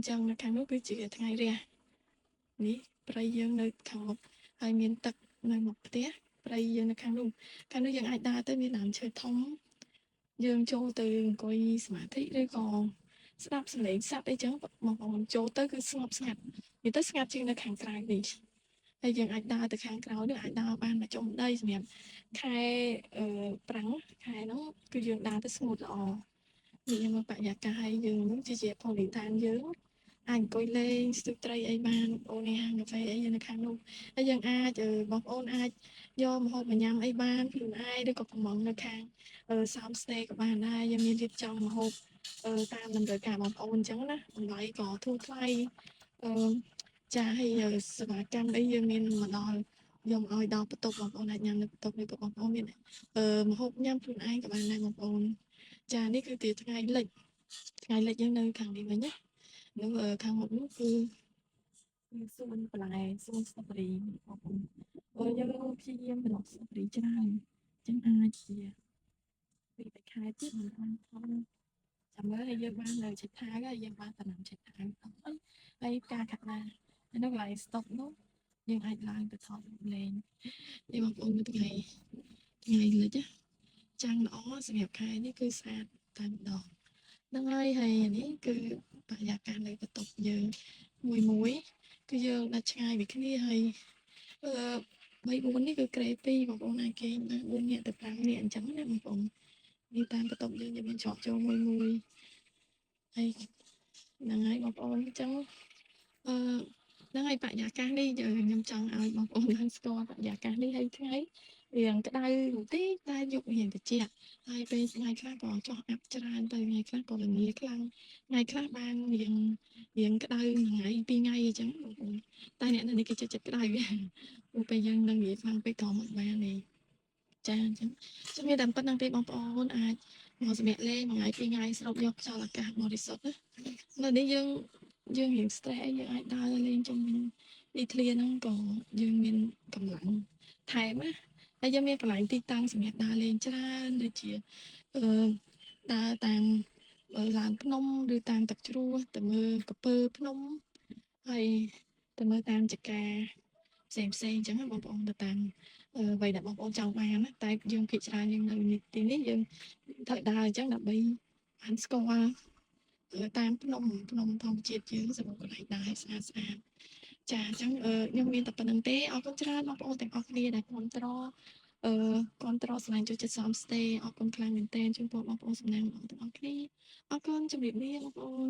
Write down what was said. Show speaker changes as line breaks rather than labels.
ចឹងនៅខាងនោះគឺជាថ្ងៃរះនេះព្រៃយើងនៅខាងមុខហើយមានទឹកនៅមុខផ្ទះព្រៃយើងនៅខាងនោះយើងអាចដើរទៅមានដើមឈើធំយើងចូលទៅអង្គុយសមាធិឬក៏ស្ដាប់សំឡេងសត្វអីចឹងបងប្អូនចូលទៅគឺស្ងប់ស្ងាត់និយាយទៅស្ងាត់ជាងនៅខាងក្រៅនេះហើយយើងអាចដើរទៅខាងក្រៅនេះអាចដើរបានមកចុងដីសម្រាប់ខែប្រាំងខែហ្នឹងគឺយើងដើរទៅស្ងួតល្អនិយាយមកបរិយាកាសហើយយើងជាផលនិតានយើងអាចអង្គុយលេងស្ទូចត្រីអីបានអូនហាងកាហ្វេអីនៅខាងនោះហើយយើងអាចបងប្អូនអាចយកម្ហូបមកញ៉ាំអីបានខ្លួនឯងឬក៏កំងនៅខាងSound Stay ក៏បានដែរយើងមានរៀបចំម្ហូបតាមតម្រូវការបងប្អូនអញ្ចឹងណាតម្លៃក៏ធូរថ្លៃអឺចាហើយសេវាកម្មអីយើងមានមកដល់យកមកឲ្យដល់បន្ទប់បងប្អូនអាចញ៉ាំនៅបន្ទប់នេះក៏បងប្អូនមានម្ហូបញ៉ាំខ្លួនឯងក៏បានដែរបងប្អូនចានេះគឺជាថ្ងៃលិចយើងនៅខាងនេះវិញណានៅខាងមុខនោះគឺសួនបន្លែសួនស្ទ្រូប៊េរីបងប្អូនយើងព្យាយាមបន្លប់ស្ទ្រូប៊េរីច្រើនអញ្ចឹងអាចជាពីខែទៀតមិនបានថតចាំមើលហើយយើងបាននៅឆិតថាហើយយើងបានតំណាំឆិតថាហើយការខាត់ណាហើយនៅកន្លែងស្តុកនោះយើងអាចឡើងទៅថតលេងនេះបងប្អូនមើលថ្ងៃលិចចាំងល្អសម្រាប់ខែនេះគឺស្អាតតែម្ដងហ្នឹងហើយនេះគឺបរិយាកាសនៅបន្ទប់យើងមួយគឺយើងដាច់ឆ្ងាយពីគ្នាហើយ3 4នេះគឺក្រេ2បងប្អូនអាចគេងបាន4នាក់ទៅ5នាក់អញ្ចឹងណាបងប្អូននេះតាមបន្ទប់យើងមានជាប់ចូលមួយហើយហ្នឹងហើយបងប្អូនអញ្ចឹងហ្នឹងហើយបរិយាកាសនេះខ្ញុំចង់ឲ្យបងប្អូនបានស្គាល់បរិយាកាសនេះហើយថ្ងៃរៀងក្តៅបន្តិចតែយប់រៀងត្រជាក់ហើយពេលថ្ងៃខ្លះក៏ចុះអាប់ច្រើនទៅថ្ងៃខ្លះក៏ល្ងាខ្លាំងថ្ងៃខ្លះបានរៀងក្តៅថ្ងៃ2ថ្ងៃអញ្ចឹងបងប្អូនតែអ្នកនេះគេចិត្តក្តៅព្រោះពេលយើងនឹងនិយាយខ្លាំងពេកក៏មិនបានទេចាអញ្ចឹងមានតែប៉ុណ្្នឹងទេបងប្អូនអាចមកសម្រាប់លេងមួយថ្ងៃ2ថ្ងៃស្រូបយកខ្យល់អាកាសបរិសុទ្ធណានៅនេះយើងរៀង stress អីយើងអាចដើរលេងជុំវិញទីធ្លាហ្នឹងក៏យើងមានកម្លាំងថែមណាហើយយើងមានកន្លែងទីតាំងសម្រាប់ដើរលេងច្រើនដូចជាដើរតាមឡានភ្នំឬតាមទឹកជ្រោះទៅមើលកំពើភ្នំហើយទៅមើលតាមចកាផ្សេងអញ្ចឹងបងប្អូនទៅតាមអ្វីដែលបងប្អូនចង់បានណាតែយើងភាគច្រើនយើងនៅទីនេះយើងត្រូវដើរអញ្ចឹងដើម្បីបានស្គាល់តាមភ្នំធម្មជាតិយើងសម្រាប់កន្លែងដើរស្អាតចាអញ្ចឹងខ្ញុំមានតែប៉ុណ្្នឹងទេអរគុណច្រើនបងប្អូនទាំងអស់គ្នាដែលគ្រប់គ្រងគ្រប់គ្រងស្វែងចូលចិត្ត Sound Stay អរគុណខ្លាំងមែនទែនចំពោះបងប្អូនសំណាងទាំងអស់គ្នាអរគុណជម្រាបលាបងប្អូន